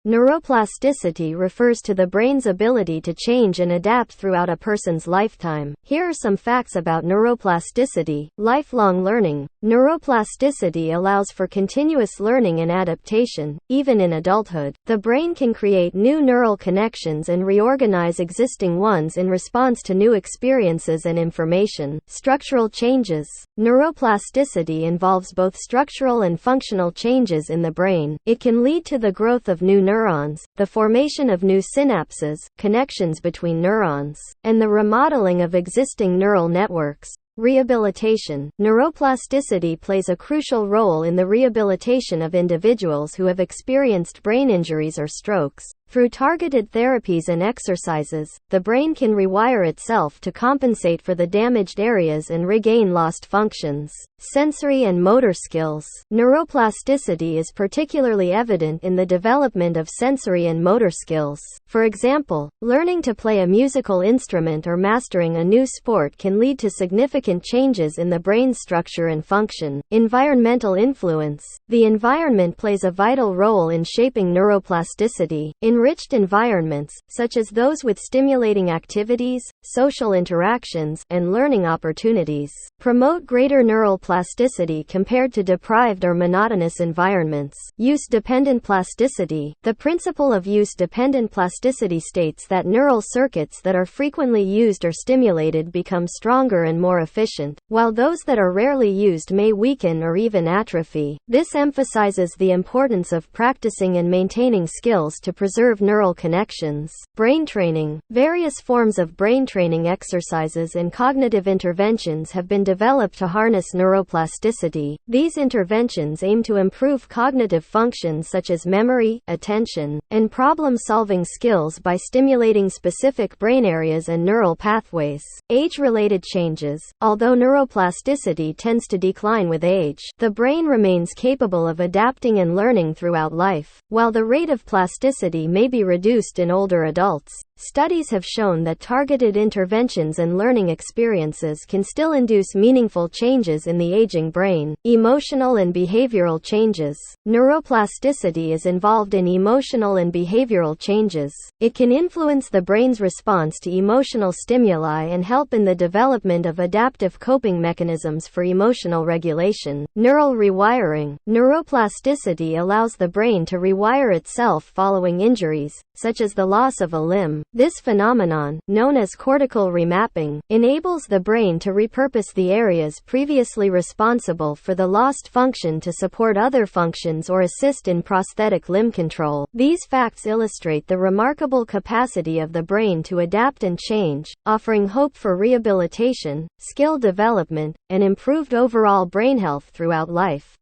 Neuroplasticity refers to the brain's ability to change and adapt throughout a person's lifetime. Here are some facts about neuroplasticity. Lifelong learning. Neuroplasticity allows for continuous learning and adaptation, even in adulthood. The brain can create new neural connections and reorganize existing ones in response to new experiences and information. Structural changes. Neuroplasticity involves both structural and functional changes in the brain. It can lead to the growth of new neurons, the formation of new synapses, connections between neurons, and the remodeling of existing neural networks. Rehabilitation. Neuroplasticity plays a crucial role in the rehabilitation of individuals who have experienced brain injuries or strokes. Through targeted therapies and exercises, the brain can rewire itself to compensate for the damaged areas and regain lost functions. Sensory and motor skills. Neuroplasticity is particularly evident in the development of sensory and motor skills. For example, learning to play a musical instrument or mastering a new sport can lead to significant changes in the brain's structure and function. Environmental influence. The environment plays a vital role in shaping neuroplasticity. Enriched environments, such as those with stimulating activities, social interactions, and learning opportunities, promote greater neural plasticity compared to deprived or monotonous environments. Use-dependent plasticity. The principle of use-dependent plasticity states that neural circuits that are frequently used or stimulated become stronger and more efficient, while those that are rarely used may weaken or even atrophy. This emphasizes the importance of practicing and maintaining skills to preserve neural connections. Brain training. Various forms of brain training exercises and cognitive interventions have been developed to harness neuroplasticity. These interventions aim to improve cognitive functions such as memory, attention, and problem-solving skills by stimulating specific brain areas and neural pathways. Age-related changes. Although neuroplasticity tends to decline with age, the brain remains capable of adapting and learning throughout life. While the rate of plasticity may be reduced in older adults, studies have shown that targeted interventions and learning experiences can still induce meaningful changes in the aging brain. Emotional and behavioral changes. Neuroplasticity is involved in emotional and behavioral changes. It can influence the brain's response to emotional stimuli and help in the development of adaptive coping mechanisms for emotional regulation. Neural rewiring. Neuroplasticity allows the brain to rewire itself following injuries, such as the loss of a limb. This phenomenon, known as cortical remapping, enables the brain to repurpose the areas previously responsible for the lost function to support other functions or assist in prosthetic limb control. These facts illustrate the remarkable capacity of the brain to adapt and change, offering hope for rehabilitation, skill development, and improved overall brain health throughout life.